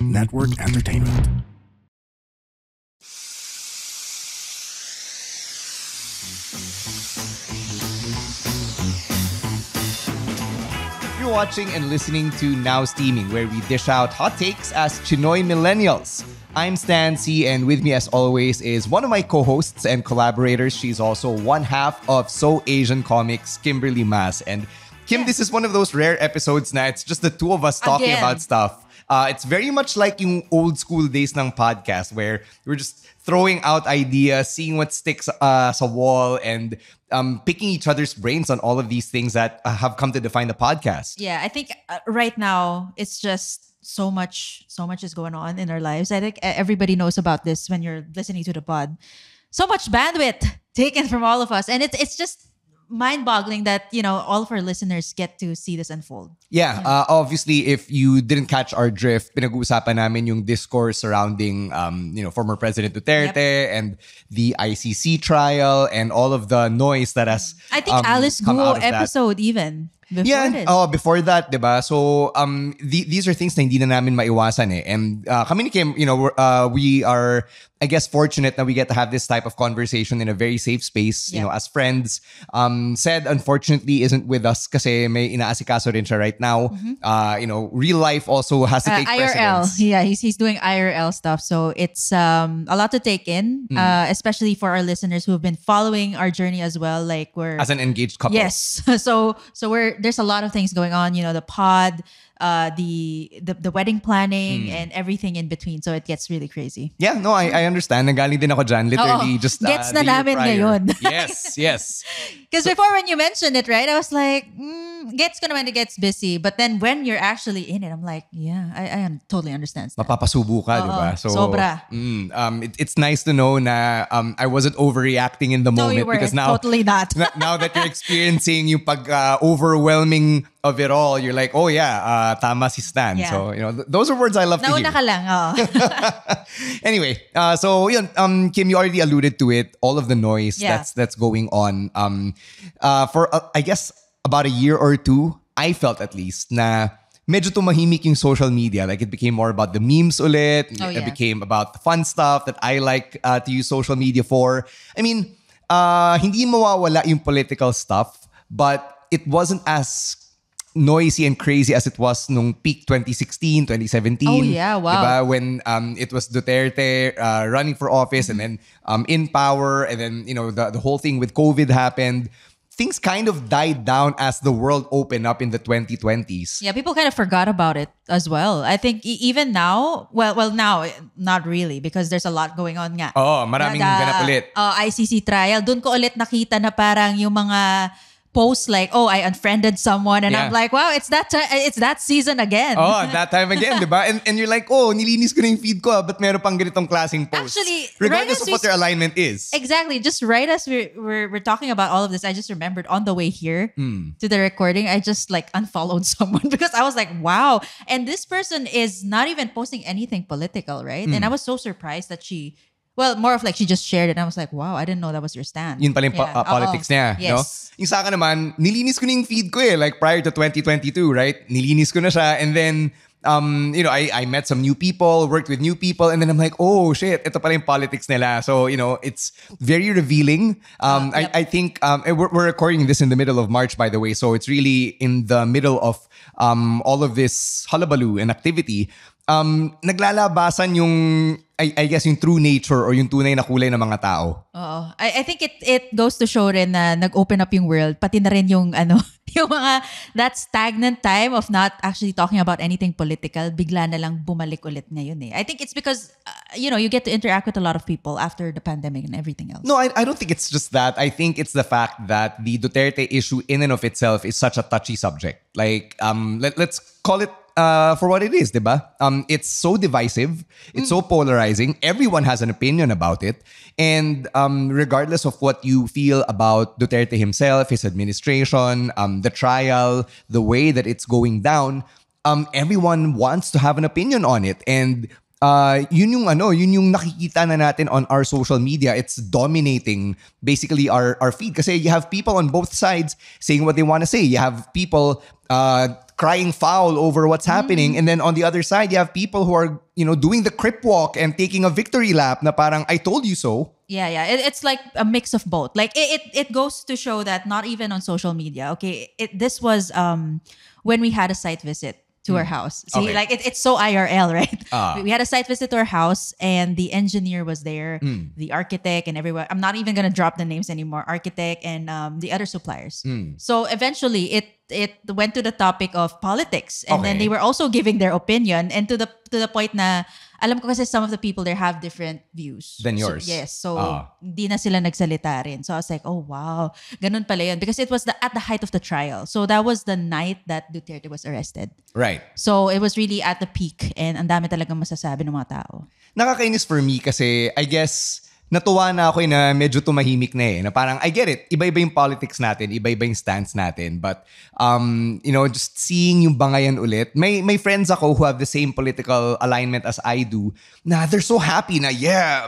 Network Entertainment. You're watching and listening to Now Steaming, where we dish out hot takes as Chinoy millennials. I'm Stan C, and with me as always is one of my co-hosts and collaborators. She's also one half of So Asian Comics, Kimberly Mas. And Kim, this is one of those rare episodes na it's just the two of us talking about stuff. It's very much like yung old school days ng podcast where we're just throwing out ideas, seeing what sticks sa wall, and picking each other's brains on all of these things that have come to define the podcast. Yeah, I think right now it's just so much is going on in our lives. I think everybody knows about this when you're listening to the pod. So much bandwidth taken from all of us, and it's just mind-boggling that, you know, all of our listeners get to see this unfold. Yeah, obviously, if you didn't catch our drift, pinag-uusapan namin yung discourse surrounding, former President Duterte and the ICC trial and all of the noise that has I think Alice Guo episode even. Before that, diba? So, these are things na hindi na namin maiwasan eh. And kami ni Kim, we are, I guess, fortunate that we get to have this type of conversation in a very safe space, as friends. Said, unfortunately, isn't with us kasi may inaasikaso rin siya right now. Mm-hmm. Real life also has to take IRL. precedence. Yeah, he's doing IRL stuff. So it's a lot to take in, especially for our listeners who have been following our journey as well. Like we're as an engaged couple. Yes. So there's a lot of things going on, the pod, the wedding planning and everything in between. So it gets really crazy. Yeah, no, I understand. Nagaling din ako dyan. Literally, just gets the na year namin prior. ngayon. Yes. Because before when you mentioned it, right, I was like, gets ko naman, it gets busy. But then when you're actually in it, I'm like, yeah, I totally understand. Mapapasubo ka, diba? So, sobra. It's nice to know na I wasn't overreacting in the No, moment you weren't. because now Totally not. now that you're experiencing yung overwhelming of it all, you're like, oh yeah, tama si Stan. Yeah. So, those are words I love to hear. Nauna ka lang. Anyway, so yun, Kim, you already alluded to it. All of the noise that's going on. For I guess about a year or two, I felt at least na medyo tumahimik yung social media. Like it became more about the memes ulit. It became about the fun stuff that I like to use social media for. I mean, hindi mawawala yung political stuff, but it wasn't as noisy and crazy as it was nung peak 2016, 2017. Oh yeah, wow. Diba? When it was Duterte running for office and then in power, and then the whole thing with COVID happened. Things kind of died down as the world opened up in the 2020s. Yeah, people kind of forgot about it as well. I think even now, well now, not really because there's a lot going on nga. Oh, maraming ganap ulit. ICC trial. Doon ko ulit nakita na parang yung mga posts like, oh, I unfriended someone, and I'm like, wow, it's that season again. Oh, that time again, diba? And you're like, oh, nilinis ko na yung feed ko, but meron pang ganitong klaseng posts. Actually, regardless of what their alignment is. Exactly. Just right as we're talking about all of this, I just remembered on the way here to the recording, I just like unfollowed someone because I was like, wow. And this person is not even posting anything political, right? And I was so surprised that more of like she just shared it and I was like, wow, I didn't know that was your stand. Yun pala yung politics niya. Yes. No? Yung sa akin naman, nilinis ko na yung feed ko like prior to 2022, right? Nilinis ko na siya and then, I met some new people, worked with new people, and then I'm like, oh shit, ito pala yung politics nila. So, it's very revealing. I think we're recording this in the middle of March, by the way. So it's really in the middle of all of this hullabaloo and activity. Naglalabasan yung I guess yung true nature or yung tunay na kulay ng mga tao. Oo. I think it goes to show rin na nag-open up yung world, pati na rin yung yung mga that stagnant time of not actually talking about anything political, bigla na lang bumalik ulit ngayon eh. I think it's because you get to interact with a lot of people after the pandemic and everything else. No, I don't think it's just that. I think it's the fact that the Duterte issue in and of itself is such a touchy subject. Like let's call it for what it is, diba? It's so divisive. It's so polarizing. Everyone has an opinion about it. And regardless of what you feel about Duterte himself, his administration, the trial, the way that it's going down, everyone wants to have an opinion on it. And yun yung nakikita na natin on our social media. It's dominating basically our feed. Kasi you have people on both sides saying what they want to say. You have people crying foul over what's happening. And then on the other side, you have people who are, doing the crip walk and taking a victory lap na parang, I told you so. Yeah. It's like a mix of both. Like it goes to show that not even on social media. Okay, this was when we had a site visit to our house. See, Okay. like it's so IRL, right? We had a site visit to our house, and the engineer was there, the architect, and everyone. I'm not even gonna drop the names anymore. Architect and the other suppliers. So eventually, it went to the topic of politics, and then Okay. they were also giving their opinion, and to the point na alam ko kasi some of the people there have different views Than yours. So di na sila nagsalita rin. So I was like, oh wow, ganun pala yun. Because it was at the height of the trial. So that was the night that Duterte was arrested. Right. So it was really at the peak, and ang dami talagang masasabi ng mga tao. Nakakainis for me kasi I guess natuwa na ako na medyo tumahimik na na parang I get it, iba-iba yung politics natin, iba-iba yung stance natin, but just seeing yung bangayan ulit, may friends ako who have the same political alignment as I do na they're so happy na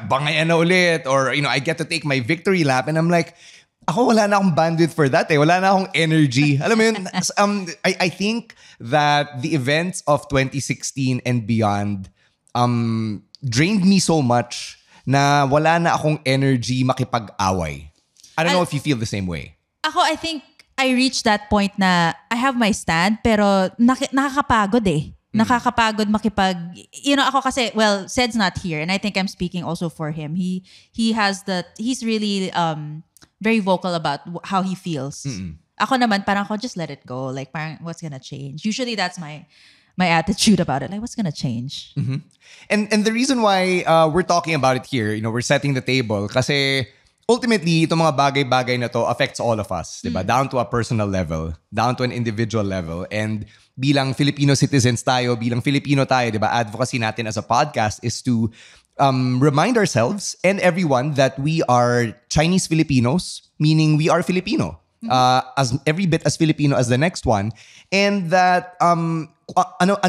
bangayan na ulit, or I get to take my victory lap, and I'm like, ako wala na akong bandwidth for that wala na akong energy. Alam mo yun, I think that the events of 2016 and beyond drained me so much na wala na akong energy makipag-away. I don't know if you feel the same way. Ako, I think I reached that point na I have my stand, pero nakakapagod Nakakapagod makipag... ako kasi, well, Sed's not here, and I think I'm speaking also for him. He's really very vocal about how he feels. Ako naman, parang ako, just let it go. Like, parang, what's gonna change? Usually, that's my attitude about it. Like, what's gonna change? Mm-hmm. And the reason why we're talking about it here, we're setting the table kasi ultimately, itong mga bagay-bagay na to affects all of us, diba? Down to a personal level, down to an individual level. And bilang Filipino citizens tayo, bilang Filipino tayo, diba? Advocacy natin as a podcast is to remind ourselves and everyone that we are Chinese Filipinos, meaning we are Filipino. As every bit as Filipino as the next one. And that ano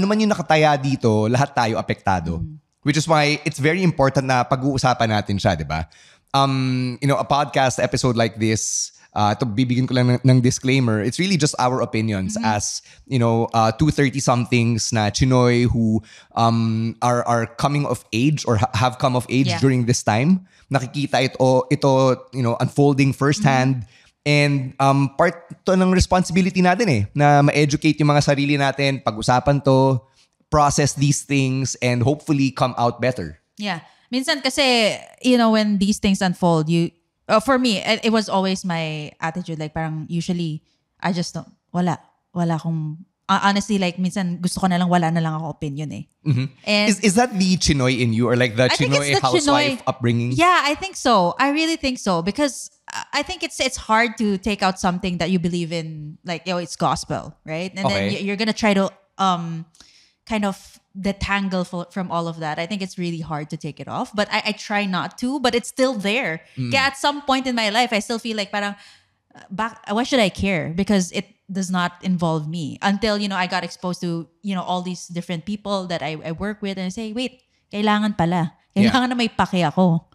man yung nakataya dito, lahat tayo apektado. Which is why it's very important na pag-uusapan natin siya, di ba? A podcast episode like this, ito bibigyan ko lang ng disclaimer, it's really just our opinions as, 230-somethings na Chinoy who are coming of age or have come of age during this time. Nakikita ito unfolding firsthand. And part to ng responsibility natin na ma-educate yung mga sarili natin, pag-usapan to, process these things, and hopefully come out better. Yeah. Minsan kasi, when these things unfold, for me, it was always my attitude. Like parang usually, I just don't, wala akong, honestly, like minsan gusto ko na lang, wala na lang ako opinion Mm-hmm. And is that the Chinoy in you, or like the Chinoy housewife upbringing? Yeah, I think so. I really think so, because I think it's hard to take out something that you believe in, like, it's gospel, right? And then you're gonna try to kind of detangle from all of that. I think it's really hard to take it off, but I try not to, but it's still there. Kaya at some point in my life, I still feel like parang, why should I care? Because it does not involve me. Until, I got exposed to, all these different people that I work with, and I say, wait, kailangan pala. Kailangan na may pake ako.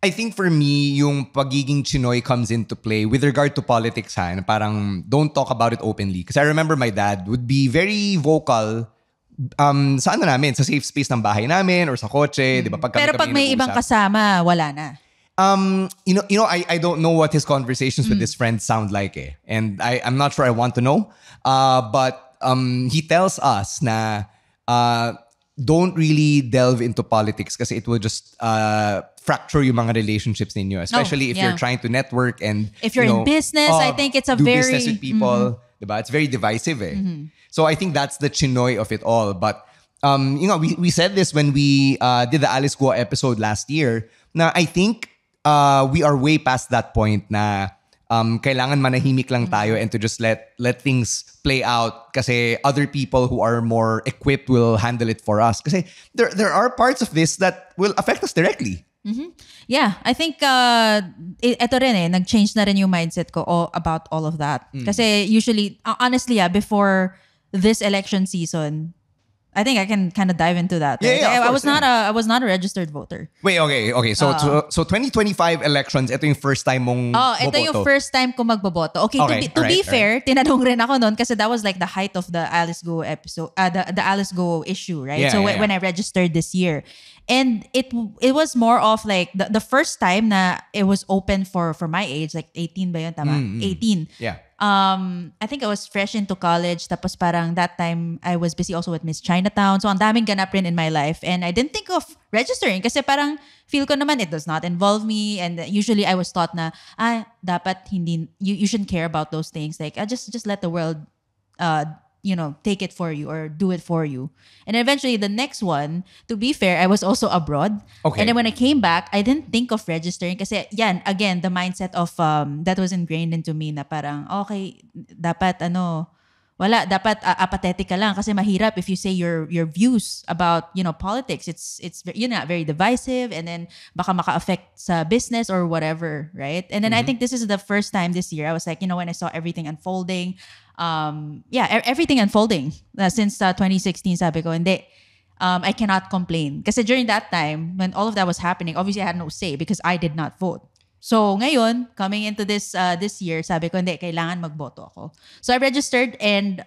I think for me, yung pagiging Chinoy comes into play with regard to politics, na parang don't talk about it openly. Because I remember my dad would be very vocal sa namin, sa safe space ng bahay namin or sa kotse, di ba? Pero pag may ibang kasama, wala na. I don't know what his conversations with his friends sound like, and I'm not sure I want to know. But he tells us na don't really delve into politics kasi it will just fracture yung mga relationships ninyo, especially if you're trying to network and if you're in business, I think it's a do very business with people, diba? It's very divisive. So I think that's the Chinoy of it all. But we said this when we did the Alice Guo episode last year. Na I think we are way past that point na kailangan manahimik lang tayo and to just let things play out kasi other people who are more equipped will handle it for us. Kasi there are parts of this that will affect us directly. Yeah, I think ito rin nag-change na rin yung mindset ko about all of that. Kasi usually, honestly, before this election season, I think I can kind of dive into that. Yeah, Right? yeah, of I was course, I was not a registered voter. Wait, okay. So 2025 elections, ito yung first time mong Ito yung boboto. first time ko magboboto. Okay, Okay, to be alright. fair, tinanong rin ako noon kasi that was like the height of the Alice Go episode, the Alice Go issue, right? Yeah, so yeah. when I registered this year. And it was more of like the first time na it was open for my age, like 18 ba yun, tama? 18. Yeah. I think I was fresh into college. Tapos parang that time, I was busy also with Miss Chinatown. So ang daming ganap rin in my life. And I didn't think of registering kasi parang feel ko naman it does not involve me. And usually I was taught na, dapat hindi, you shouldn't care about those things. Like, just let the world, take it for you or do it for you. And eventually the next one, to be fair, I was also abroad. Okay. And then when I came back, I didn't think of registering kasi yan, again, the mindset of that was ingrained into me na parang, okay, dapat dapat apathetic ka lang kasi mahirap if you say your views about, politics. It's very divisive and then baka maka-affect sa business or whatever, right? And then I think this is the first time this year I was like, when I saw everything unfolding, everything unfolding since 2016, sabi ko, hindi, I cannot complain. Kasi during that time, when all of that was happening, obviously I had no say because I did not vote. So ngayon, coming into this year, sabi ko, hindi, kailangan magboto ako. So I registered and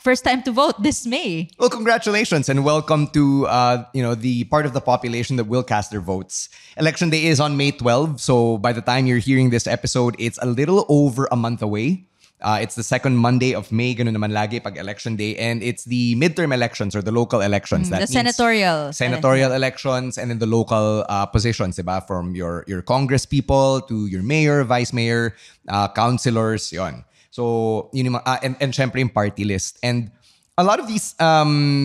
first time to vote this May. Well, congratulations and welcome to the part of the population that will cast their votes. Election day is on May 12, so by the time you're hearing this episode, it's a little over a month away. It's the second Monday of May, ganun naman lagi pag election day, and it's the midterm elections or the local elections. That The senatorial elections and then the local positions, diba? From your Congress people to your mayor, vice mayor, councilors, yon. So yun yung, and syempre yung party list. And a lot of these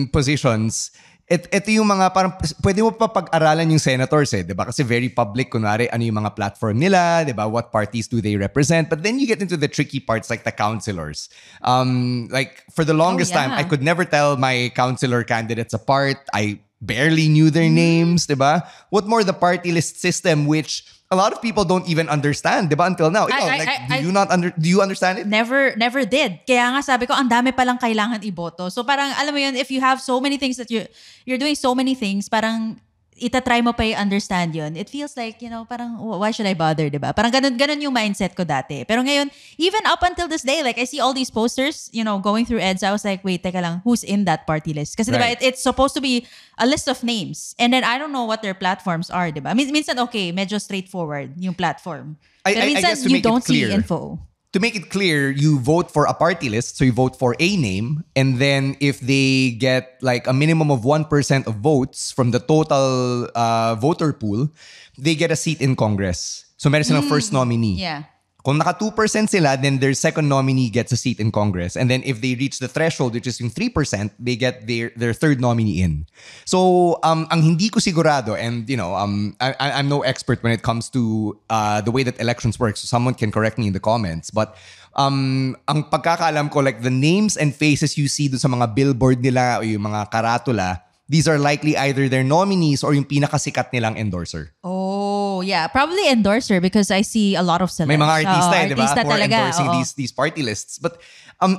positions, ito yung mga parang pwede mo pa pag-aralan yung senators diba? Kasi very public, kunwari ano yung mga platform nila, diba? What parties do they represent? But then you get into the tricky parts like the councilors. Like for the longest time, I could never tell my councilor candidates apart. I barely knew their names, diba? What more the party list system, which a lot of people don't even understand, diba? Until now. Do you understand it? Never did. Kaya nga sabi ko, ang dami palang kailangan iboto. So parang, alam mo yun, if you have so many things that you're doing so many things, parang itatry mo pa i-understand yun. It feels like, parang, why should I bother, diba? Parang ganun yung mindset ko dati. Pero ngayon, even up until this day, like I see all these posters, going through EDSA, I was like, wait, teka lang, who's in that party list? Kasi diba, it's supposed to be a list of names. And then I don't know what their platforms are, diba? Minsan, okay, medyo straightforward yung platform. Pero minsan, I guess to you make don't it clear, see info. To make it clear, you vote for a party list, so you vote for a name, and then if they get like a minimum of 1% of votes from the total voter pool, they get a seat in Congress. So meron silang first nominee. Yeah. Kung naka 2% sila, then their second nominee gets a seat in Congress. And then if they reach the threshold, which is yung 3%, they get their third nominee in. So, ang hindi ko sigurado, and I'm no expert when it comes to the way that elections work, so someone can correct me in the comments. But ang pagkakaalam ko, like the names and faces you see dun sa mga billboard nila o yung mga karatula, these are likely either their nominees or yung pinakasikat nilang endorser. Oh, yeah. Probably endorser because I see a lot of celebs. May mga artista, di ba? Who are talaga, endorsing these party lists. But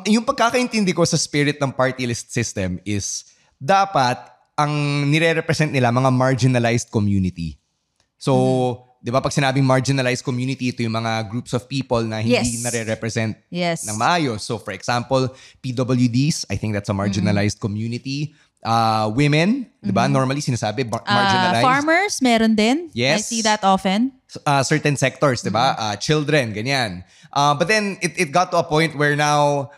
yung pagkakaintindi ko sa spirit ng party list system is dapat ang nire-represent nila mga marginalized community. So, di ba pag sinabing marginalized community, ito yung mga groups of people na hindi nare-represent ng maayos. So, for example, PWDs, I think that's a marginalized community. Women, di ba? Normally sinasabi marginalized. Farmers, meron din. Yes. I see that often. Certain sectors, di ba? Children, ganyan. But then it got to a point where now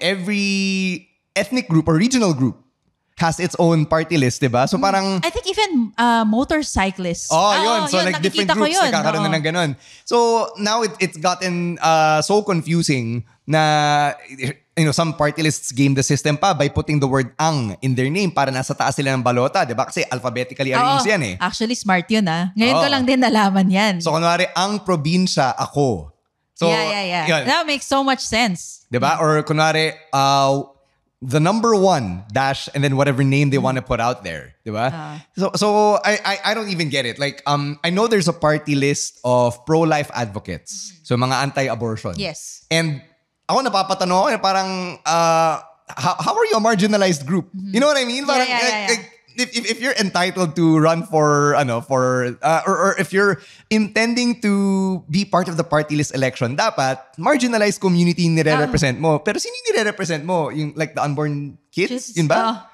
every ethnic group or regional group has its own party list, di ba? So parang... I think even motorcyclists. Yun. So like different groups nagkakaroon na ng ganun. So now it's gotten so confusing na some party lists game the system pa by putting the word ang in their name para nasa taas sila ng balota, di ba? Kasi alphabetically arranged yan eh. Actually, smart yun Ngayon ko lang din nalaman yan. So kunwari, ang probinsya ako. So, yeah. Yun. That makes so much sense. Di ba? Or kunwari, the number 1 dash and then whatever name they want to put out there, di ba? So I don't even get it. Like I know there's a party list of pro-life advocates. So mga anti-abortion. Yes. And ako napapatanong ako parang how are you a marginalized group? You know what I mean? Parang, if you're entitled to run for or if you're intending to be part of the party list election, dapat marginalized community nire-represent mo. Pero sino nire-represent mo? Yung like the unborn kids? Yun ba?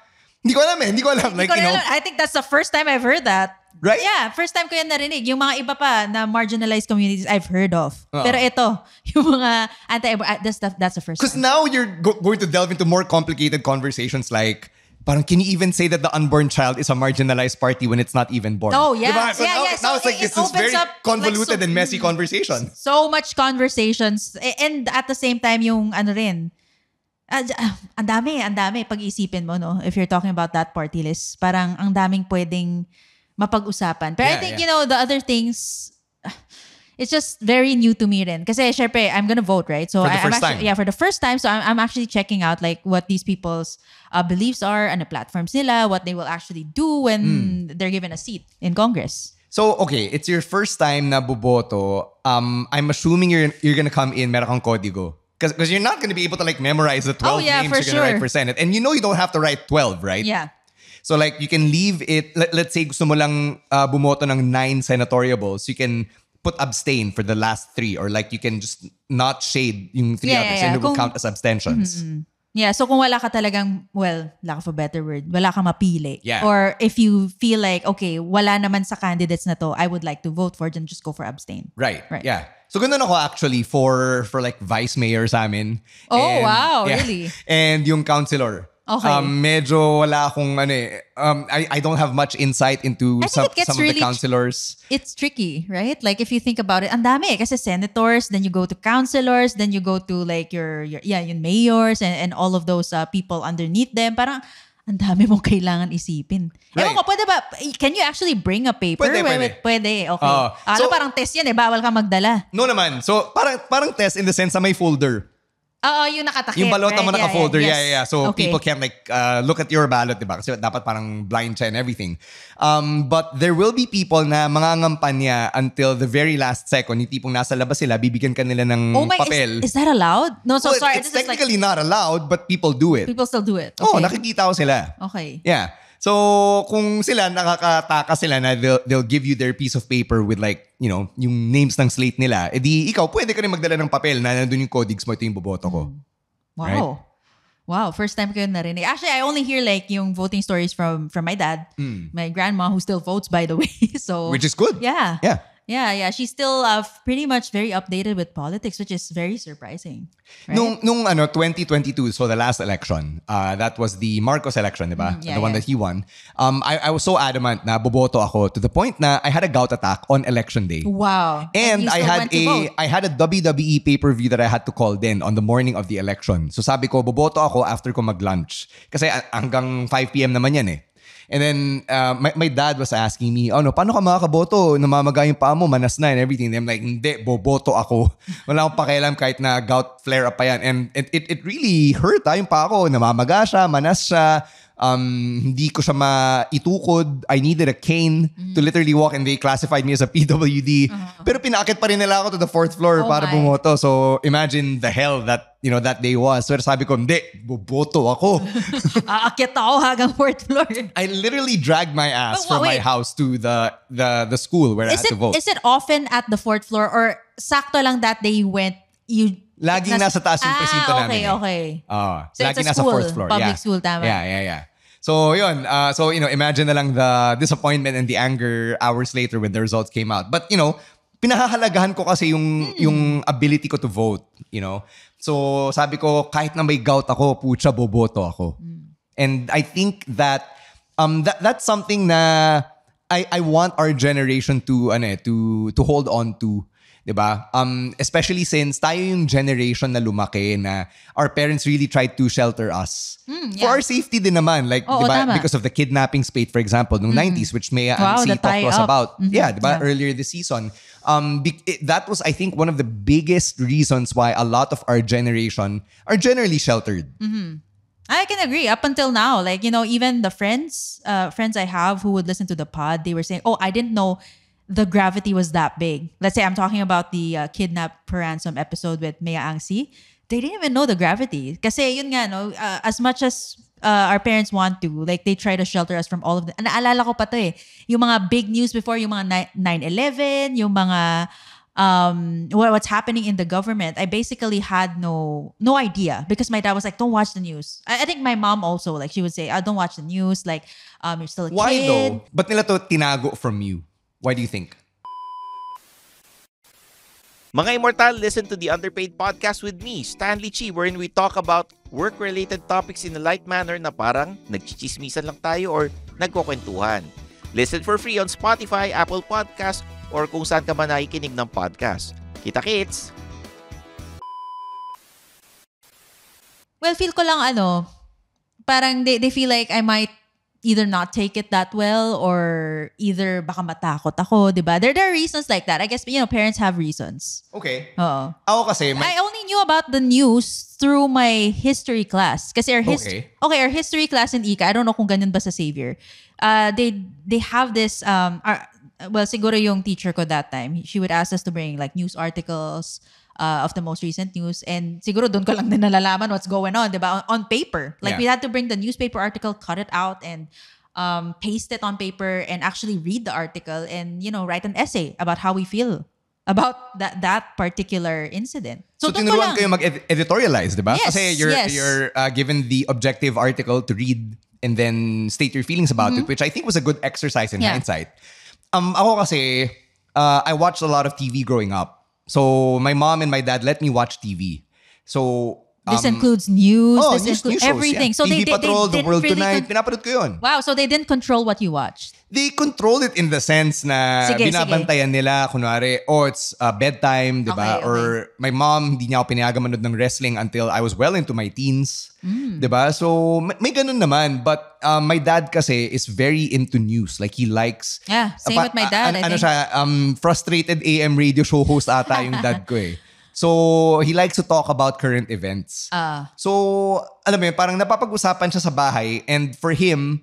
Hindi ko alam. Like, I think that's the first time I've heard that. Right? Yeah, first time ko yan narinig. Yung mga iba pa na marginalized communities I've heard of. Pero ito, yung mga that's the first Because time. now you're going to delve into more complicated conversations like, parang can you even say that the unborn child is a marginalized party when it's not even born? Oh, yeah. Diba? So Yeah. now it's like this is very convoluted and messy conversation. So much conversations. And at the same time, yung ano rin, ang dami pag-iisipin mo, no? If you're talking about that party list, parang ang daming pwedeng mapag-usapan. But I think, the other things, it's just very new to me rin. Kasi syempre, I'm gonna vote, right? So for the first time. Yeah, for the first time. So I'm actually checking out like what these people's beliefs are, ano platforms nila, what they will actually do when they're given a seat in Congress. So, okay, it's your first time na boboto. I'm assuming you're gonna come in, meron kang kodigo. Because you're not gonna be able to like memorize the 12 names you're gonna write for Senate. And you don't have to write 12, right? Yeah. So like you can leave it, let's say gusto mo lang bumoto ng 9 senatoriables, you can put abstain for the last 3 or like you can just not shade yung 3 others and it will count as abstentions. Yeah, so kung wala ka talagang, well, lack of a better word, wala ka mapili. Yeah. Or if you feel like, okay, wala naman sa candidates na to, I would like to vote for, then just go for abstain. Right. Yeah. So ganun ako actually for like vice mayor sa amin. Oh, wow, really? And yung councilor. Okay. Medyo wala akong I don't have much insight into some of the councilors. It's tricky, right? Like if you think about it, ang dami kasi senators, then you go to councilors, then you go to like your mayors and all of those people underneath them. Parang ang dami mong kailangan isipin. Right. Ewan ko, pwede ba? Can you actually bring a paper? Pwede. Okay. So, parang test yan bawal ka magdala. No naman. So parang test in the sense na may folder. Yung nakatakip. Yung balota mo naka-folder. Yeah. So okay. people can like look at your ballot, diba? Kasi dapat parang blind siya and everything. But there will be people na mangangampanya until the very last second. Yung tipong nasa labas sila, bibigyan ka nila ng papel. Is that allowed? No, so sorry. It's technically not allowed, but people do it. People still do it. Okay. Nakikita ko sila. Okay. Yeah. So, kung sila, nakakataka sila na they'll give you their piece of paper with like, yung names ng slate nila, edi ikaw, pwede ka rin magdala ng papel na nandun yung codigs mo, ito yung boboto ko. Wow. Right? Wow, first time ko yun narinig. Actually, I only hear like yung voting stories from my dad, my grandma who still votes, by the way. So which is good. Yeah. She's still pretty much very updated with politics, which is very surprising. Right? Nung 2022, so the last election, that was the Marcos election, diba? The one that he won. I was so adamant na boboto ako to the point na I had a gout attack on election day. Wow. And I had a WWE pay-per-view that I had to call then on the morning of the election. So sabi ko, boboto ako after ko mag-lunch. Kasi hanggang 5 p.m. naman yan eh. And then my dad was asking me, paano ka makakaboto? Namamaga yung paa mo, manas na and everything. And I'm like, hindi, boboto ako. Wala akong pakialam kahit na gout flare up pa yan. And it really hurt yung paa ko. Namamaga siya, manas siya. Hindi ko siya maitukod. I needed a cane to literally walk and they classified me as a PWD. Pero pinakit pa rin nila ako to the 4th floor para bumoto. So imagine the hell that that day was. So sabi ko, hindi, boboto ako. Aakyat ako hanggang 4th floor. I literally dragged my ass from my house to the school where I had to vote. Is it often at the 4th floor or sakto lang that day you went, laging nasa taas yung presinto namin. Okay. So laging nasa 4th floor. Public school, tama. Yeah. So yun, imagine na lang the disappointment and the anger hours later when the results came out. But pinahahalagahan ko kasi yung ability ko to vote, So sabi ko, kahit na may gout ako, pucha, boboto ako. And I think that that's something na I want our generation to hold on to. Diba? Especially since tayo yung generation na lumaki na our parents really tried to shelter us. For our safety din naman. Like, diba? Because of the kidnapping spate, for example, noong 90s, which Mea and C talked to us about. Yeah, diba? Earlier this season. That was, I think, one of the biggest reasons why a lot of our generation are generally sheltered. I can agree. Up until now, like, even the friends I have who would listen to the pod, they were saying, I didn't know the gravity was that big. Let's say I'm talking about the Kidnap per Ransom episode with Mea Angsi. they didn't even know the gravity. Kasi yun nga, no, as much as our parents want to, like they try to shelter us from all of the, naalala ko pa to eh, yung mga big news before, yung mga 9/11, yung mga what's happening in the government. I basically had no idea because my dad was like, don't watch the news. I think my mom also, like she would say, don't watch the news, like you're still a kid. Why though? Ba't nila to tinago from you? Why do you think? Mga Immortal, listen to the Underpaid Podcast with me, Stanley Chi, wherein we talk about work-related topics in a light manner na parang nagchichismisan lang tayo or nagkukwentuhan. Listen for free on Spotify, Apple Podcast, or kung saan ka man nakikinig ng podcast. Kita-kits! Well, feel ko lang parang they feel like I might either not take it that well or either baka matakot ako, diba? There are reasons like that. I guess, parents have reasons. Okay. Oo. Ako kasi, I only knew about the news through my history class. Kasi our history class in ICA, I don't know kung ganyan ba sa Xavier. They have this, well, siguro yung teacher ko that time, she would ask us to bring like news articles of the most recent news. And siguro doon ko lang din nalalaman what's going on, diba? On paper. Like we had to bring the newspaper article, cut it out, and paste it on paper and actually read the article and, write an essay about how we feel about that particular incident. So tinuruan kayo mag-editorialize, diba? Yes, Kasi you're given the objective article to read and then state your feelings about it, which I think was a good exercise in hindsight. Ako kasi, I watched a lot of TV growing up. So my mom and my dad let me watch TV. So this includes news. This news includes shows, everything. Yeah. So TV Patrol, The World really Tonight, pinapanood ko yun. Wow, so they didn't control what you watched. They control it in the sense na binabantayan nila, kunwari, it's bedtime, diba? Okay. Or my mom, hindi niya ako pinayagan manood ng wrestling until I was well into my teens. Diba? So may ganun naman. But my dad kasi is very into news. Like he likes... Yeah, same with my dad, I think. Siya, frustrated AM radio show host ata yung dad ko eh. So, he likes to talk about current events. So, alam mo yun, parang napapag-usapan siya sa bahay and for him,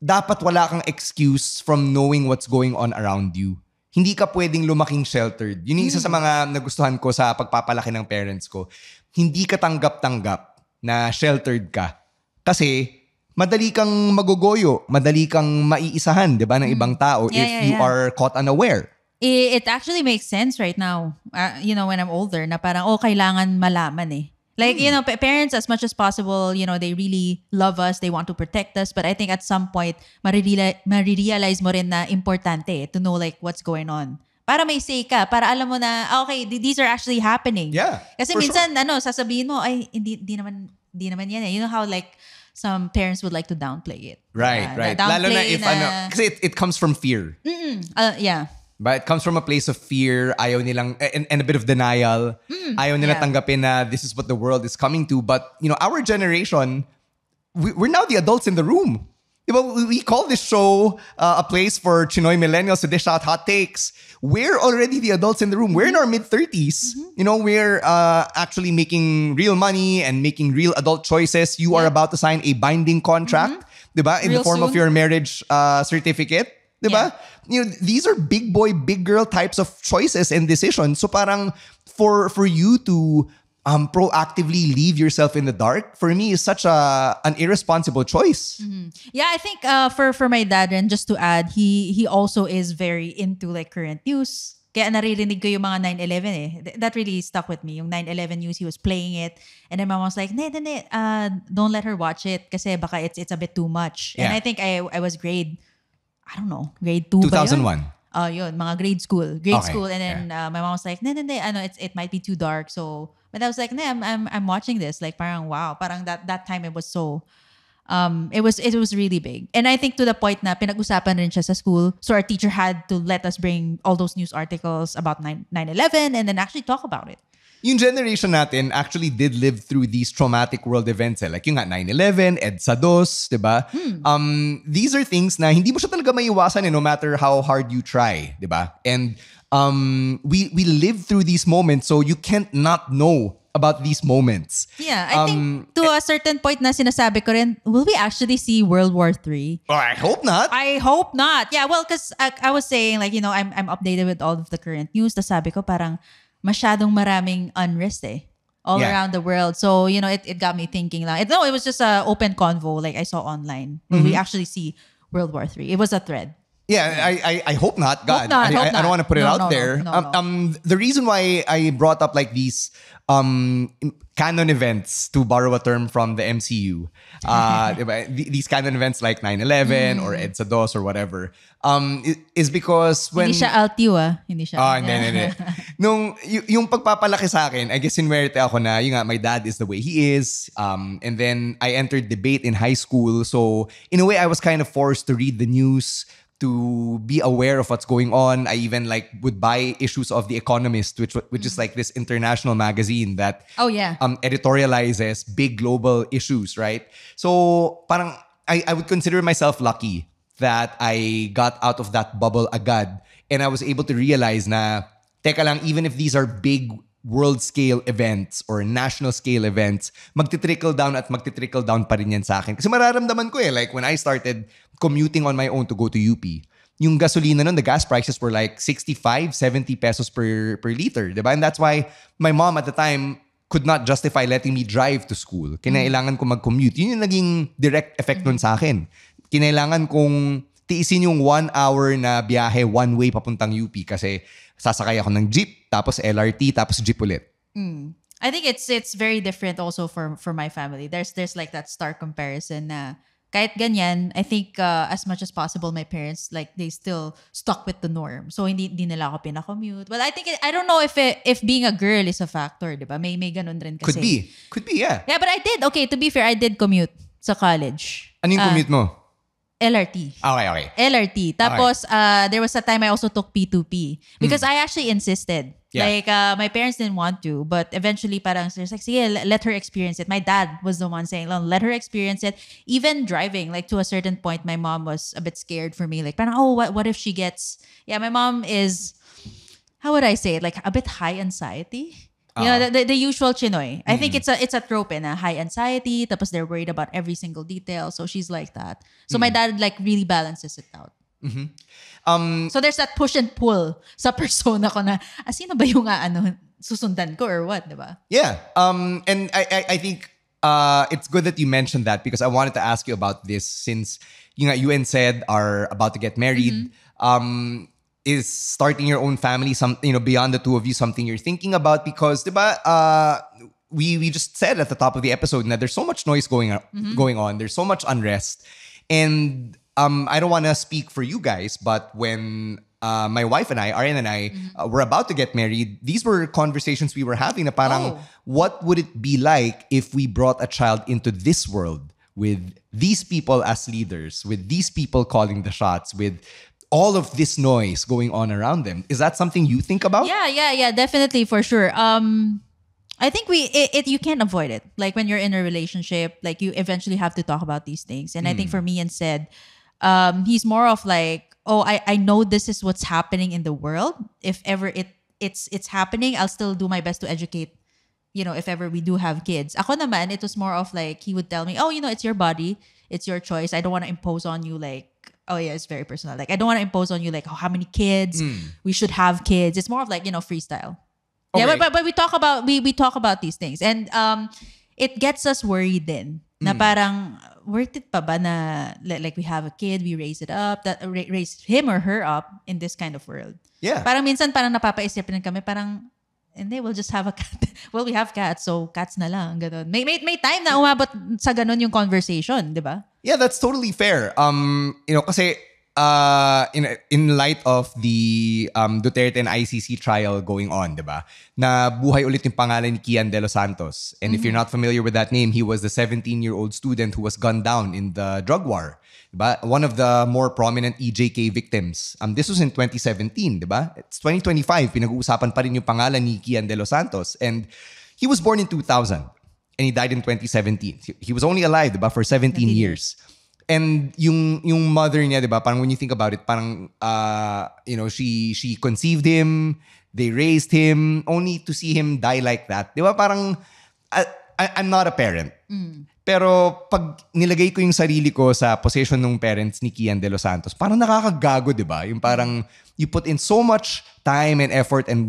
dapat wala kang excuse from knowing what's going on around you. Hindi ka pwedeng lumaking sheltered. Yun yung isa sa mga nagustuhan ko sa pagpapalaki ng parents ko. Hindi ka tanggap-tanggap na sheltered ka. Kasi, madali kang magugoyo, madali kang maiisahan, di ba, ng ibang tao if you are caught unaware. It actually makes sense right now, when I'm older, na parang, kailangan malaman eh. Like, parents, as much as possible, they really love us, they want to protect us, but I think at some point, marirealize mo rin na importante to know like what's going on. Para may say ka, para alam mo na, okay, these are actually happening. Yeah, kasi minsan, sasabihin mo, ay, hindi naman yan eh. You know how like, some parents would like to downplay it. Right. Lalo na if, kasi it comes from fear. Yeah. But it comes from a place of fear, ayaw nilang, and a bit of denial. Ayaw nila tanggapin na this is what the world is coming to. But, our generation, we're now the adults in the room. We call this show a place for Chinoy millennials to dish out hot takes. We're already the adults in the room. We're in our mid-30s. We're actually making real money and making real adult choices. You are about to sign a binding contract, diba? In Real the form soon. of your marriage certificate. Diba? These are big boy, big girl types of choices and decisions. So parang for you to proactively leave yourself in the dark, for me is such an irresponsible choice. Yeah, I think for my dad, and just to add, he also is very into like current news. Kaya naririnig ko yung mga 9/11 eh. That really stuck with me. Yung 9/11 news, he was playing it. And then mom was like, don't let her watch it kasi baka it's a bit too much. Yeah. And I think I was grade 2 2001. ba yun? Mga grade school. Okay. And then my mom was like, it might be too dark. So, but I was like, I'm watching this. Like parang wow. Parang that time it was so, it was really big. And I think to the point na pinag-usapan rin siya sa school. So our teacher had to let us bring all those news articles about 9/11 and then actually talk about it. Yung generation natin actually did live through these traumatic world events. Like yung 9/11, EDSA 2, diba? These are things na hindi mo siya talaga maiiwasan no matter how hard you try, diba? And we live through these moments so you can't not know about these moments. Yeah, I think to a certain point na sinasabi ko rin, will we actually see World War III? Well, I hope not. I hope not. Yeah, well, because I was saying like, I'm updated with all of the current news. Tas sabi ko parang masyadong maraming unrest eh. all Yeah. around the world. So, it got me thinking lang. It was just an open convo like I saw online where we actually see World War III. It was a thread. Yeah, I hope not. God, not, hope I don't not. want to put it No, out no, there. no. The reason why I brought up like these canon events, to borrow a term from the MCU, diba? These canon events like 9/11 or EDSA DOS or whatever, is because when Hindi siya altiw Hindi siya. hindi. Yung pagpapalaki sa akin, I guess sinwerte ako na, yung nga, my dad is the way he is. And then I entered debate in high school. So in a way, I was kind of forced to read the news, to be aware of what's going on. I even like would buy issues of The Economist, which is like this international magazine that Oh, yeah. editorializes big global issues, right? So parang I would consider myself lucky that I got out of that bubble agad, and I was able to realize na, teka lang, even if these are big world scale events or national scale events, magti-trickle down pa rin yan sa akin. Kasi mararamdaman ko like when I started commuting on my own to go to UP, yung gasolina nun, the gas prices were like 65, 70 pesos per liter, diba? And that's why my mom at the time could not justify letting me drive to school. Kinailangan ko mag-commute. Yun yung naging direct effect nun sa akin. Kinailangan kong tiisin yung 1 hour na biyahe one way papuntang UP kasi sasakay ako ng jeep, tapos LRT, tapos jeep ulit. I think it's very different also for my family. There's like that stark comparison na kahit ganyan, I think as much as possible my parents like they still stuck with the norm. So hindi nila ako pinakommute. Well, I don't know if being a girl is a factor, 'di ba? May ganun rin kasi. Could be, yeah. Yeah, but I did. Okay, to be fair, I did commute sa college. Ano yung commute mo? LRT. Okay. LRT. Tapos, there was a time I also took P2P because I actually insisted. Yeah. Like, my parents didn't want to, but eventually parang there's like, sige, let her experience it. My dad was the one saying, let her experience it. Even driving, like to a certain point, my mom was a bit scared for me. Like, parang, what if she gets... Yeah, my mom is, how would I say it? Like, a bit high anxiety. You know, the usual Chinoy. I think it's a trope na high anxiety, tapos they're worried about every single detail. So she's like that. So my dad like really balances it out. So there's that push and pull sa persona ko na, sino ba yung susundan ko or what, diba? Yeah. And I think it's good that you mentioned that because I wanted to ask you about this since you and Sed are about to get married. Is starting your own family beyond the two of you something you're thinking about? Because diba, we just said at the top of the episode that there's so much noise going on. There's so much unrest. And I don't want to speak for you guys, but when my wife and I, Arian and I, were about to get married, these were conversations we were having na parang, what would it be like if we brought a child into this world with these people as leaders, with these people calling the shots, with all of this noise going on around them? Is that something you think about? Yeah, definitely, for sure. I think you can't avoid it. Like when you're in a relationship, like you eventually have to talk about these things. And I think for me and Sed, he's more of like, I know this is what's happening in the world. If ever it's happening, I'll still do my best to educate, if ever we do have kids. Ako naman, it was more of like, he would tell me, it's your body, it's your choice. I don't want to impose on you like, it's very personal. Like, I don't want to impose on you like how many kids we should have kids. It's more of like, freestyle. Okay. Yeah, but we talk about these things. And it gets us worried then. Na parang, worth it pa ba na like we have a kid, we raise it up, raise him or her up in this kind of world. Yeah. Parang minsan parang napapaisip rin kami, parang, and then we'll just have a cat. Well, we have cats, so cats na lang. Ganun. May time na umabot sa ganun yung conversation, di ba? Yeah, that's totally fair. Kasi in light of the Duterte and ICC trial going on, di ba? Na buhay ulit yung pangalan ni Kian De Los Santos. And if you're not familiar with that name, he was the 17-year-old student who was gunned down in the drug war. Diba? One of the more prominent EJK victims. This was in 2017, diba? It's 2025, pinag-uusapan pa rin yung pangalan ni Kian De Los Santos. And he was born in 2000 and he died in 2017. He was only alive, diba, for 17 years. And yung mother niya, diba, parang when you think about it, parang she conceived him, they raised him, only to see him die like that. Diba? Parang I'm not a parent. Pero pag nilagay ko yung sarili ko sa position ng parents ni Kian De Los Santos, parang nakakagago, di ba? Yung parang you put in so much time and effort and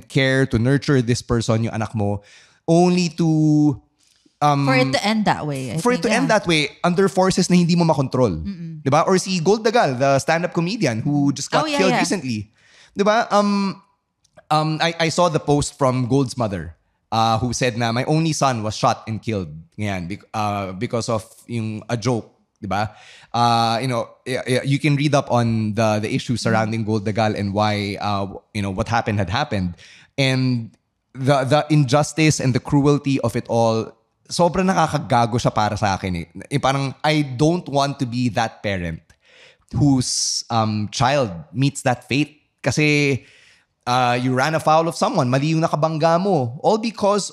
care to nurture this person, yung anak mo. only to For it to end that way. I for think, it to end that way under forces na hindi mo makontrol. Diba? Or si Gold Dagal, the stand-up comedian who just got killed recently. Diba? I saw the post from Gold's mother who said na my only son was shot and killed ngayon because of a joke. Diba? You can read up on the issues surrounding Gold Dagal and why what happened had happened. And the injustice and the cruelty of it all, sobrang nakakagago siya para sa akin eh. Parang I don't want to be that parent whose child meets that fate. Kasi you ran afoul of someone, mali yung nakabangga mo. All because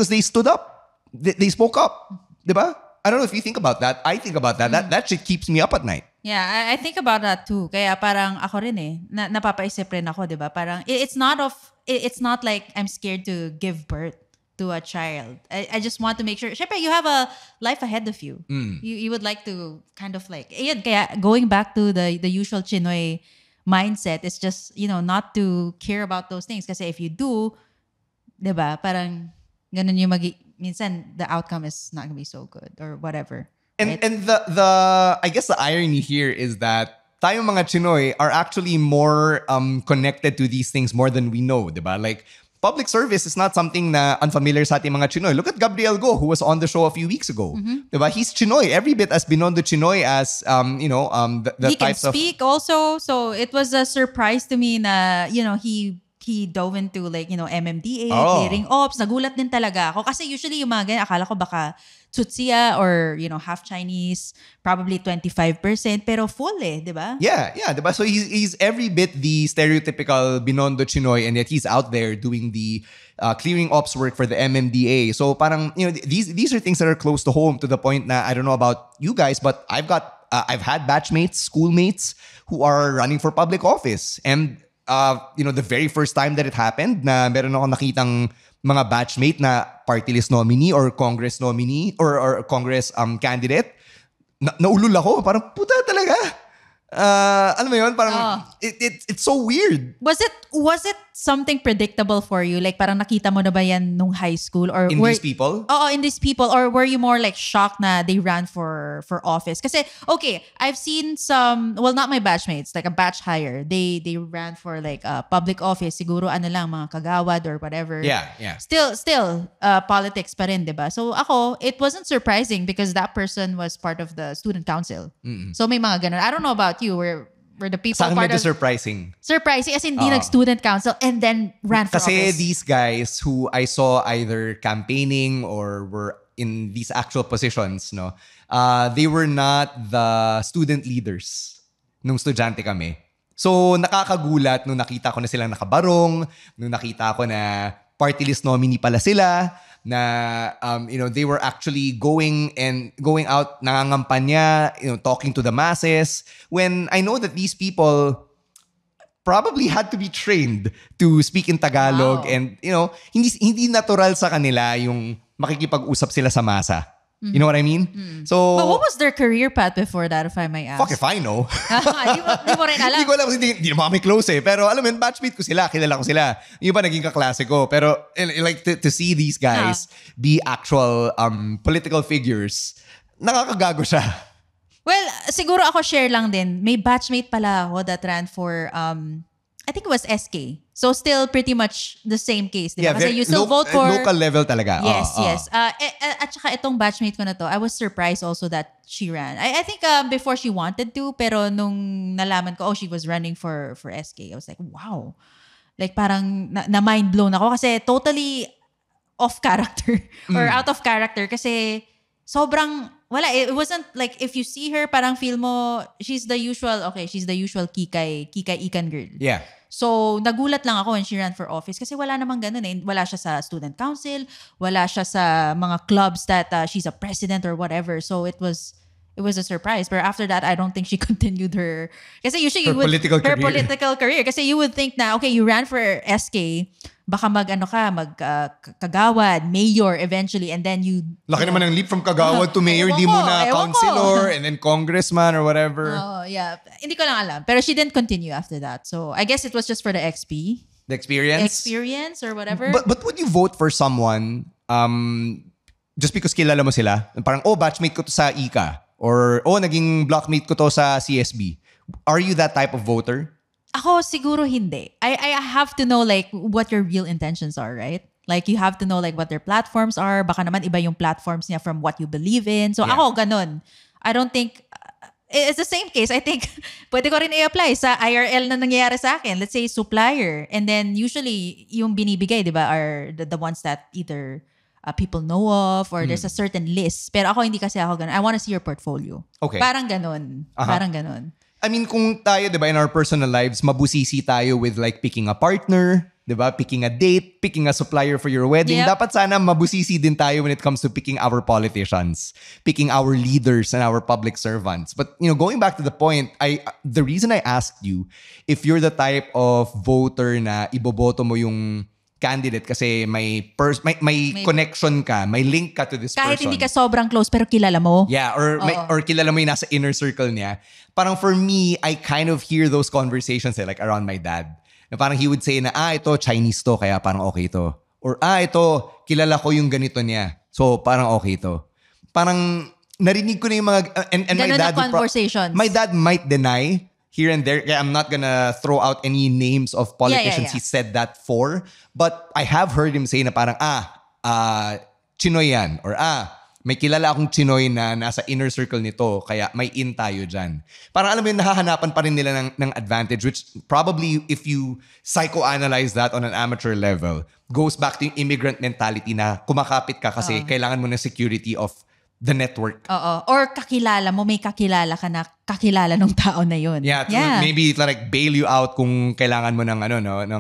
they stood up. They spoke up. Diba? I don't know if you think about that. I think about that. That shit keeps me up at night. Yeah, I think about that too. Kaya parang ako rin eh, napapaisip rin ako, 'di ba? Parang it's not like I'm scared to give birth to a child. I just want to make sure. Syempre, you have a life ahead of you. You would like to kind of like, ayan, kaya going back to the usual Chinoy mindset is just, not to care about those things. Kasi if you do, 'di ba? Parang ganun yung minsan the outcome is not gonna be so good or whatever. And right? and the I guess the irony here is that tayong mga Chinoy are actually more connected to these things more than we know, diba? Like public service is not something na unfamiliar sa ating mga Chinoy. Look at Gabriel Go, who was on the show a few weeks ago. Diba? He's Chinoy, every bit as Binondo Chinoy as the he can types of speak also, so it was a surprise to me na he dove into MMDA, clearing ops. Nagulat din talaga ako. Kasi usually yung mga ganyan, akala ko baka Tutsia or, half Chinese, probably 25%, pero full di ba? Yeah, diba? So he's every bit the stereotypical Binondo Chinoy, and yet he's out there doing the clearing ops work for the MMDA. So parang, these are things that are close to home to the point na I don't know about you guys, but I've had batchmates, schoolmates who are running for public office. And the very first time that it happened na meron ako nakitang mga batchmate na party list nominee or Congress nominee or Congress candidate, naulol ako. Parang puta talaga. Alam mo yun? Parang it's so weird. Was it something predictable for you? Like parang nakita mo na ba yan nung high school? Or These people? In these people. Or were you more like shocked na they ran for office? Kasi, okay, I've seen some, well, not my batchmates, like a batch higher. They ran for like public office. Siguro mga kagawad or whatever. Yeah. Still, politics pa rin, diba? So ako, it wasn't surprising because that person was part of the student council. So may mga ganun. I don't know about you, were the people Sa akin part medyo of... surprising. Surprising as in hindi nag-student council and then ran for Kasi office. these guys who I saw either campaigning or were in these actual positions, they were not the student leaders nung estudyante kami. So nakakagulat nung nakita ko na silang nakabarong, nung nakita ko na party list nominee pala sila, na they were actually going out nangangampanya, talking to the masses, when I know that these people probably had to be trained to speak in Tagalog. Wow. And hindi natural sa kanila yung makikipag-usap sila sa masa. You know what I mean? So, But what was their career path before that, if I may ask? fuck if I know. Di mo rin alam. Hindi ko alam kasi hindi naman kami close eh. Pero alam mo yun, batchmate ko sila, kilala ko sila. Yung pa naging kaklase ko. Pero like to see these guys be actual political figures, nakakagago siya. Well, siguro ako share lang din. May batchmate pala ako that ran for, I think it was SK. So still pretty much the same case. Diba? Kasi you still vote for... Local level talaga. Yes. At saka itong batchmate ko na to, I was surprised also that she ran. I think before she wanted to, pero nung nalaman ko, she was running for SK. I was like, wow. Like parang na mind blown ako kasi totally off character or out of character kasi sobrang wala. It wasn't like if you see her, parang feel mo she's the usual kikay ikan girl. Yeah. So, nagulat lang ako when she ran for office kasi wala namang ganun eh. Wala siya sa student council, wala siya sa mga clubs that she's a president or whatever. So, it was a surprise. But after that, I don't think she continued her... Kasi usually Her political career. Kasi you would think na, okay, you ran for SK, baka kagawad, mayor eventually, and then you... Laki naman ng leap from kagawad to mayor, di mo na councilor and then congressman or whatever. Oh, yeah. Hindi ko lang alam. Pero she didn't continue after that. So, I guess it was just for the XP. The experience or whatever. But would you vote for someone just because kilala mo sila? Parang, batchmate ko to sa ICA. Or, naging blockmate ko to sa CSB. Are you that type of voter? Ako siguro hindi. I have to know like what your real intentions are, right? Like you have to know like what their platforms are. Baka naman iba yung platforms niya from what you believe in. So ako ganun. I don't think it's the same case. I think pwede ko rin i-apply sa IRL na nangyayari sa akin. Let's say supplier. And then usually yung binibigay, di ba, are the ones that either people know of or there's a certain list. Pero ako hindi kasi ako ganun. I want to see your portfolio. Okay. Parang ganun. Parang ganun. I mean, kung tayo, di ba, in our personal lives, mabusisi tayo with like picking a partner, di ba, picking a date, picking a supplier for your wedding. Yep. Dapat sana mabusisi din tayo when it comes to picking our politicians, picking our leaders and our public servants. But, going back to the point, the reason I asked you if you're the type of voter na iboboto mo yung candidate kasi may connection ka, may link ka to this Kahit person. hindi ka sobrang close pero kilala mo. Yeah, or kilala mo yung nasa inner circle niya. Parang for me, I kind of hear those conversations like around my dad. Na parang he would say na, ito Chinese to, kaya parang okay to. Or, ito, kilala ko yung ganito niya. So, parang okay to. Parang narinig ko na yung mga... And my dad... conversations. My dad might deny here and there. Kaya I'm not gonna throw out any names of politicians he said that for. But I have heard him say na parang, Chinoy yan. Or, may kilala akong Chinoy na nasa inner circle nito, kaya may in tayo dyan. Parang alam mo yun, nahahanapan pa rin nila ng advantage, which probably, if you psychoanalyze that on an amateur level, goes back to yung immigrant mentality na kumakapit ka kasi kailangan mo ng security of the network. Or kakilala mo, may kakilala ka na kakilala ng tao na yun. Yeah, maybe like bail you out kung kailangan mo ng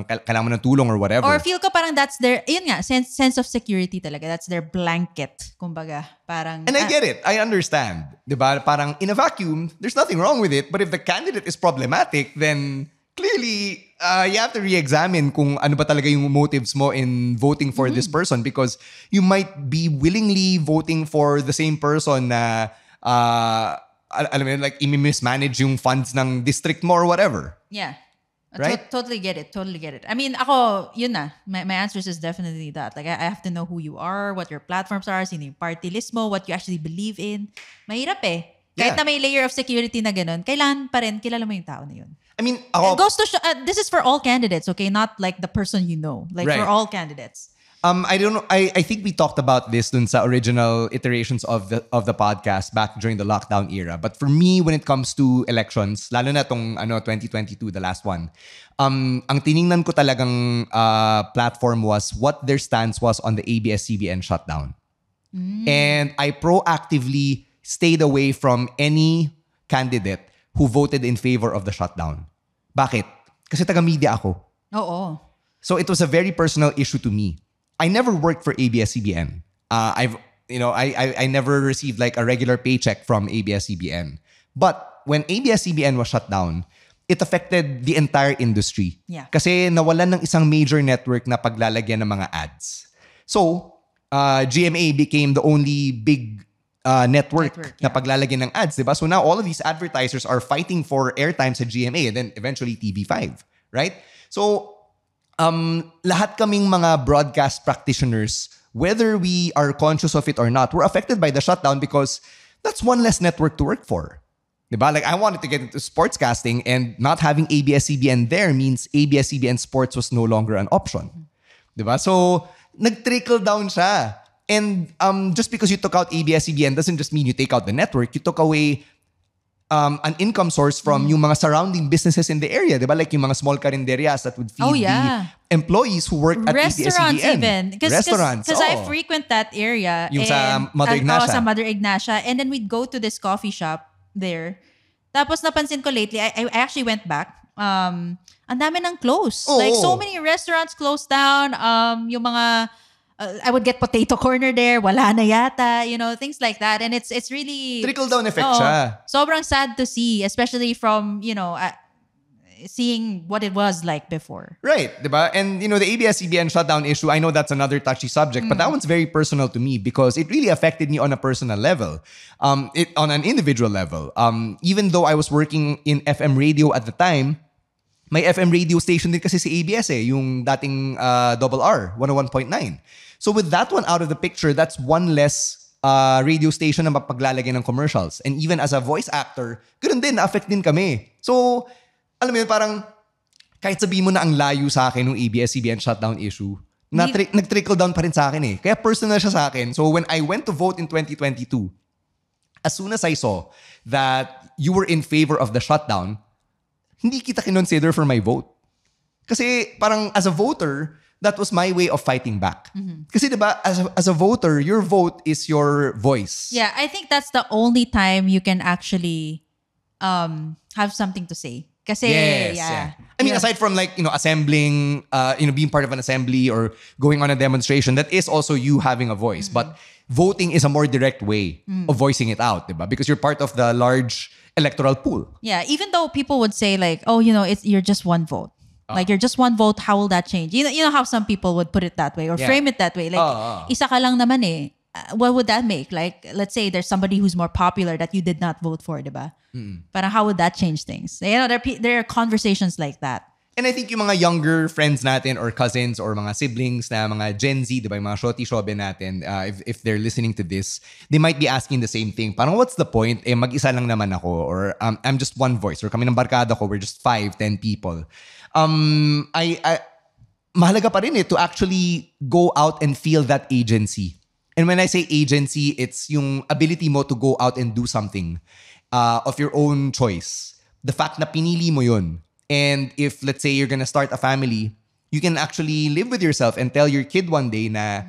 kailangan mo ng tulong or whatever. Or feel ko parang that's their, yun nga, sense of security talaga. That's their blanket. Kumbaga, parang... And I get it. I understand. Diba? Parang in a vacuum, there's nothing wrong with it. But if the candidate is problematic, then clearly, you have to re-examine kung ano ba talaga yung motives mo in voting for this person, because you might be willingly voting for the same person na alam mo yun, like i-mismanage yung funds ng district mo or whatever. Yeah. Right? Totally get it. I mean, ako, yun na. My answers is definitely that. Like, I have to know who you are, what your platforms are, sino yung party list mo, what you actually believe in. Mahirap eh. Kahit na may layer of security na ganun, kailangan pa rin, kilala mo yung tao na yun. I mean, It goes to this is for all candidates, okay? Not like the person you know. Like for all candidates. I don't know. I think we talked about this dun sa original iterations of the podcast back during the lockdown era. But for me, when it comes to elections, lalo na tong 2022, the last one, ang tiningnan ko talagang platform was what their stance was on the ABS-CBN shutdown. And I proactively stayed away from any candidate who voted in favor of the shutdown. Bakit? Kasi taga-media ako. Oo. So it was a very personal issue to me. I never worked for ABS-CBN. I never received like a regular paycheck from ABS-CBN. But when ABS-CBN was shut down, it affected the entire industry. Yeah. Kasi nawalan ng isang major network na paglalagyan ng mga ads. So, GMA became the only big network na paglalagyan ng ads, diba? So now all of these advertisers are fighting for airtime sa GMA and then eventually TV5, right? So lahat kaming mga broadcast practitioners, whether we are conscious of it or not, we're affected by the shutdown because that's one less network to work for. Diba? Like I wanted to get into sportscasting and not having ABS-CBN there means ABS-CBN Sports was no longer an option. Diba? So nag-trickle down siya. And just because you took out ABS-CBN doesn't just mean you take out the network. You took away an income source from yung mga surrounding businesses in the area. Diba? Like yung mga small carinderias that would feed the employees who work at restaurants ABS-CBN. Even. Restaurants. Because I frequent that area. Yung sa Mother Ignacia. Sa Mother Ignacia. And then we'd go to this coffee shop there. Tapos napansin ko lately, I actually went back. Ang dami ng close. Like so many restaurants closed down. Yung mga... I would get potato corner there, wala na yata, things like that. And it's really... Trickle-down effect siya. Sobrang sad to see, especially from, seeing what it was like before. Right, diba? And, the ABS-CBN shutdown issue, I know that's another touchy subject, but that one's very personal to me because it really affected me on a personal level, on an individual level. Even though I was working in FM radio at the time, May FM radio station din kasi si ABS yung dating Double R, 101.9. So with that one out of the picture, that's one less radio station na mapaglalagay ng commercials. And even as a voice actor, ganoon din, na-affect din kami. So, alam mo yun, parang kahit sabihin mo na ang layo sa akin ng ABS-CBN shutdown issue, nag-trickle down pa rin sa akin Kaya personal siya sa akin. So when I went to vote in 2022, as soon as I saw that you were in favor of the shutdown, hindi kita kinonsider for my vote. Kasi parang as a voter, that was my way of fighting back. Kasi diba, as a voter, your vote is your voice. Yeah, I think that's the only time you can actually have something to say. Kasi, yeah. I mean, aside from assembling, being part of an assembly or going on a demonstration, that is also you having a voice. But voting is a more direct way of voicing it out, diba? Because you're part of the large electoral pool. Yeah, even though people would say you're just one vote. Like you're just one vote, how will that change? You know how some people would put it that way or frame it that way. Like, isa ka lang naman what would that make? Like, let's say there's somebody who's more popular that you did not vote for, diba? Parang how would that change things? There are conversations like that. And I think yung mga younger friends natin or cousins or mga siblings na mga Gen Z, diba, yung mga shoti-shobe natin, if they're listening to this, they might be asking the same thing. Parang what's the point? Mag-isa lang naman ako or I'm just one voice or kami ng barkada ko, we're just 5-10 people. Mahalaga pa rin to actually go out and feel that agency. And when I say agency, it's yung ability mo to go out and do something of your own choice. The fact na pinili mo yun. And if, let's say, you're gonna start a family, you can actually live with yourself and tell your kid one day na,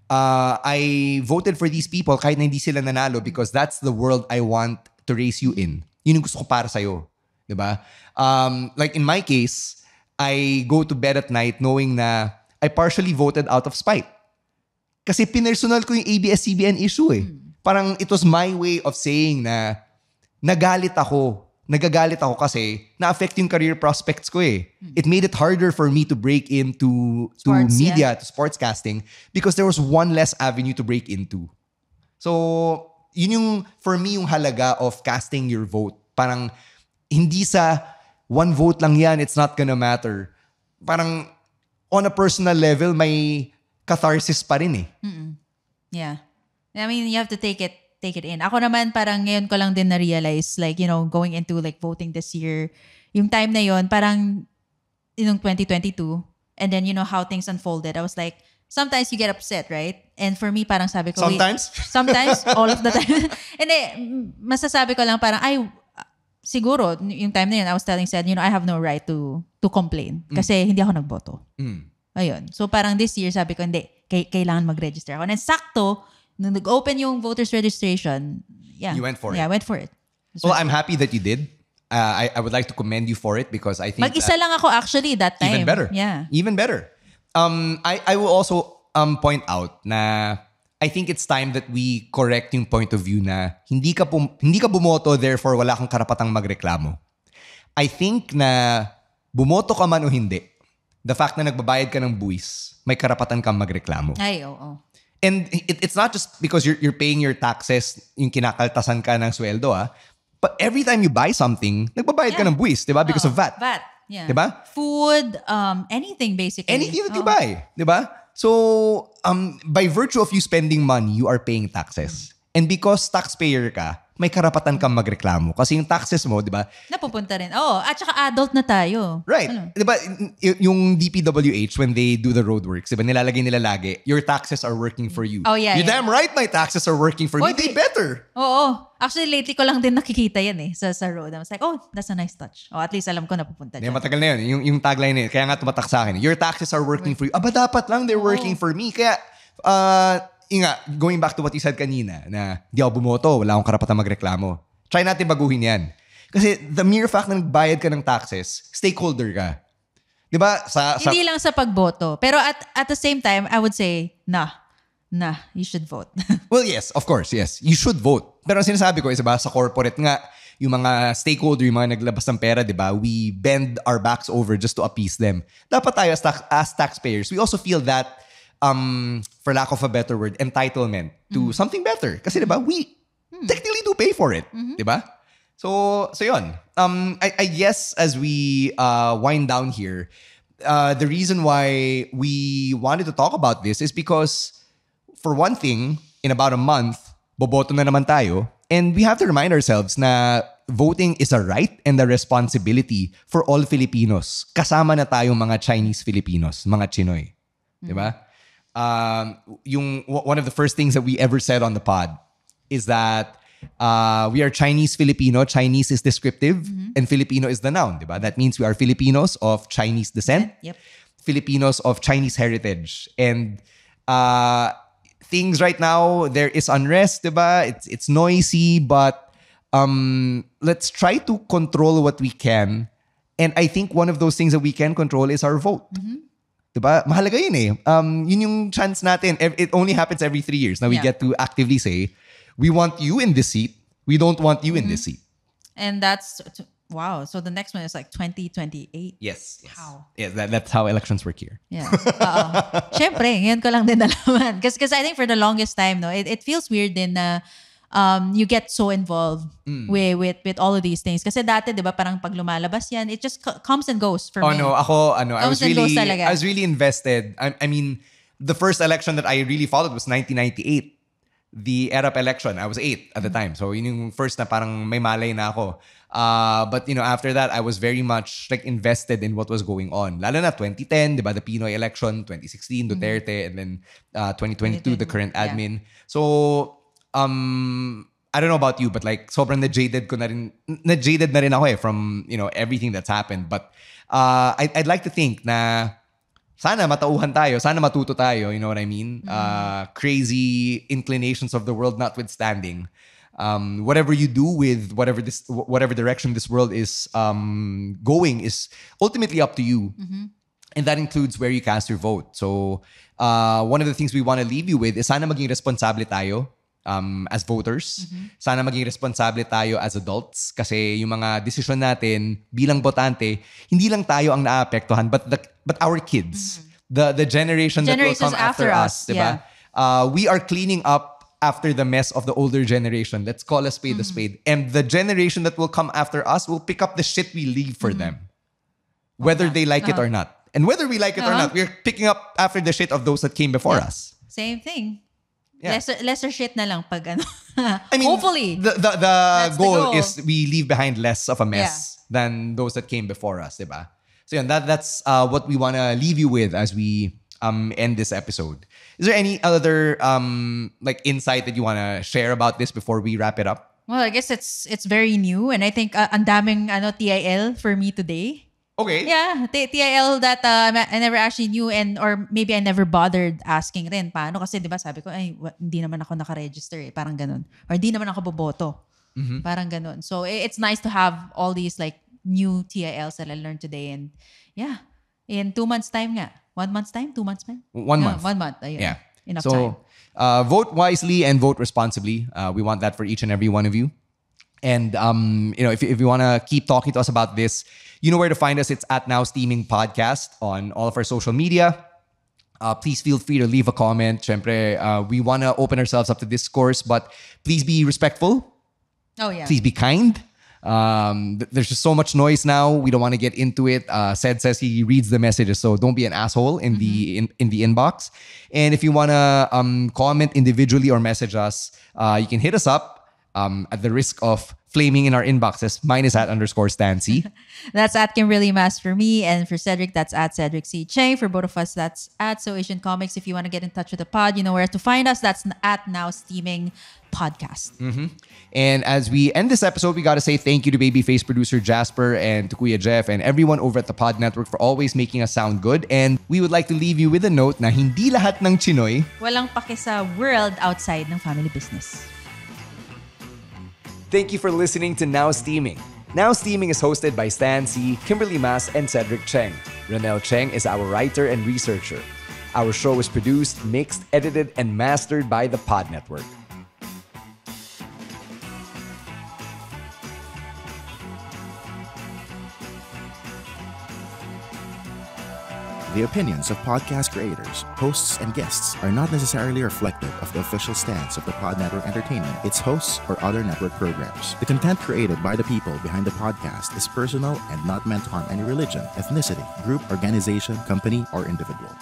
I voted for these people kahit na hindi sila nanalo because that's the world I want to raise you in. Yun yung gusto ko para sa'yo. Diba? Like in my case, I go to bed at night knowing na I partially voted out of spite. Kasi pinersonal ko yung ABS-CBN issue Parang it was my way of saying na nagagalit ako kasi na-affect yung career prospects ko It made it harder for me to break into media, to sportscasting because there was one less avenue to break into. So, yun yung, for me, yung halaga of casting your vote. Parang, hindi sa one vote lang yan, it's not gonna matter. Parang, on a personal level, may catharsis pa rin Yeah. I mean, you have to take it in. Ako naman parang ngayon ko lang din na-realize going into voting this year. Yung time na yon parang yung 2022 and then how things unfolded. I was like, sometimes you get upset, right? And for me parang sabi ko, sometimes all of the time. And masasabi ko lang parang siguro yung time na yun I was telling Sed, I have no right to complain kasi hindi ako nagboto. Ayun. So parang this year sabi ko hindi, kailangan mag-register ako. And sakto nung nag-open yung voters registration, you went for it. Yeah, I went for it. Well, I'm happy that you did. I would like to commend you for it because I think mag-isa lang ako actually that time. Even better. Yeah. Even better. I will also point out na I think it's time that we correct yung point of view na hindi ka bumoto, therefore wala kang karapatang magreklamo. I think na bumoto ka man o hindi, the fact na nagbabayad ka ng buwis, may karapatan kang magreklamo. Ay, oo. And it's not just because you're paying your taxes, yung kinakaltasan ka ng sweldo, but every time you buy something, nagbabayad ka ng buwis, di ba? Because of VAT. VAT, yeah. Di ba? Food, anything basically. Anything that you buy, di ba? So, by virtue of you spending money, you are paying taxes. And because taxpayer ka, may karapatan kang magreklamo. Kasi yung taxes mo, di ba? Napupunta rin. Oh, at saka adult na tayo. Right. Di ba, yung DPWH, when they do the roadworks, di ba, nilalagay nila lagi, your taxes are working for you. Oh, yeah. You're damn right my taxes are working for me. They better. Oo. Actually, lately ko lang din nakikita yan sa road. I was like, oh, that's a nice touch. Oh, at least alam ko napupunta dyan. Matagal na yun. Yung tagline na yun. Kaya nga tumatak sa akin. Your taxes are working for you. Aba, dapat lang they're working for me. Kaya, going back to what you said kanina, na di ako bumoto, wala akong karapatan magreklamo. Try natin baguhin yan. Kasi the mere fact na nagbayad ka ng taxes, stakeholder ka. Di ba? Hindi lang sa pagboto. Pero at the same time, I would say, you should vote. Well, yes, of course, yes. You should vote. Pero ang sinasabi ko is, diba, sa corporate nga, yung mga stakeholder, yung mga naglabas ng pera, diba, we bend our backs over just to appease them. Dapat tayo as taxpayers, we also feel that for lack of a better word, entitlement to something better. Kasi diba, we technically do pay for it. Diba? So yun. I guess as we wind down here, the reason why we wanted to talk about this is because, for one thing, in about a month, boboto na naman tayo. And we have to remind ourselves na voting is a right and a responsibility for all Filipinos. Kasama na tayong mga Chinese Filipinos, mga Chinoy. Diba? One of the first things that we ever said on the pod is that we are Chinese Filipino. Chinese is descriptive and Filipino is the noun. Diba? That means we are Filipinos of Chinese descent, Yep. Filipinos of Chinese heritage. And things right now, there is unrest, diba? It's noisy, but let's try to control what we can. And I think one of those things that we can control is our vote. Diba? Mahalaga yun eh. Yun yung chance natin. It only happens every 3 years. Now we get to actively say, we want you in this seat. We don't want you in this seat. And that's, wow. So the next one is like 2028. Yes. Wow. Yeah, that's how elections work here. Yeah. Siyempre, ngayon ko lang din nalaman. Because I think for the longest time, no, it feels weird din na you get so involved with all of these things. Kasi dati, di ba, parang pag lumalabas yan, it just comes and goes for me. No, I was Comes really invested. I mean, the first election that I really followed was 1998. The ERAP election. I was 8 at the time. So yun yung first na parang may malay na ako. But after that, I was very much like invested in what was going on. Lalo na 2010, di ba, the Pinoy election, 2016, Duterte, and then 2022, the current admin. So, I don't know about you, but like sobrang na-jaded na rin ako eh from, everything that's happened. But I'd like to think na sana matauhan tayo, sana matuto tayo, you know what I mean? Crazy inclinations of the world notwithstanding. Whatever you do with whatever direction this world is going is ultimately up to you. And that includes where you cast your vote. So one of the things we want to leave you with is sana maging responsable tayo as voters. Sana maging responsable tayo as adults kasi yung mga desisyon natin bilang botante, hindi lang tayo ang naapektuhan but our kids. The generation that will come after us, diba? We are cleaning up after the mess of the older generation. Let's call a spade a spade. And the generation that will come after us will pick up the shit we leave for them. Whether they like it or not. And whether we like it or not, we're picking up after the shit of those that came before us. Same thing. Yeah. Lesser shit na lang pag ano. I mean, hopefully. The goal is we leave behind less of a mess than those that came before us, diba? So that's what we want to leave you with as we end this episode. Is there any other like insight that you want to share about this before we wrap it up? Well, I guess it's very new, and I think ang daming TIL for me today. Okay. Yeah, TIL that I never actually knew, or maybe I never bothered asking rin. Paano? Kasi di ba sabi ko, hindi naman ako naka-register eh. Parang ganun. Or hindi naman ako boboto. Parang ganun. So it's nice to have all these like new TILs that I learned today. And yeah, in 2 months time nga. 1 month's time? 2 months time? 1 month. 1 month. Ayun. Yeah. Enough time. So vote wisely and vote responsibly. We want that for each and every one of you. And if you want to keep talking to us about this, you know where to find us. It's at Now Steaming Podcast on all of our social media. Please feel free to leave a comment. Syempre, we want to open ourselves up to discourse, but please be respectful. Oh yeah. Please be kind. There's just so much noise now. We don't want to get into it. Sed says he reads the messages, so don't be an asshole in the inbox. And if you want to comment individually or message us, you can hit us up. At the risk of flaming in our inboxes, mine is at @_Stancy. That's at Kimberly Mas for me, and for Cedric, that's at Cedric C. Cheng. For both of us, that's at So Asian Comics. If you want to get in touch with the pod, you know where to find us. That's at Now Steaming Podcast. And as we end this episode, we got to say thank you to Babyface producer Jasper and to Kuya Jeff and everyone over at the Pod Network for always making us sound good. And we would like to leave you with a note na hindi lahat ng Chinoy walang pake sa world outside ng family business. Thank you for listening to Now Steaming. Now Steaming is hosted by Stan C, Kimberly Mas, and Cedric Cheng. Renel Cheng is our writer and researcher. Our show is produced, mixed, edited, and mastered by the Pod Network. The opinions of podcast creators, hosts, and guests are not necessarily reflective of the official stance of the Pod Network Entertainment, its hosts, or other network programs. The content created by the people behind the podcast is personal and not meant to harm any religion, ethnicity, group, organization, company, or individual.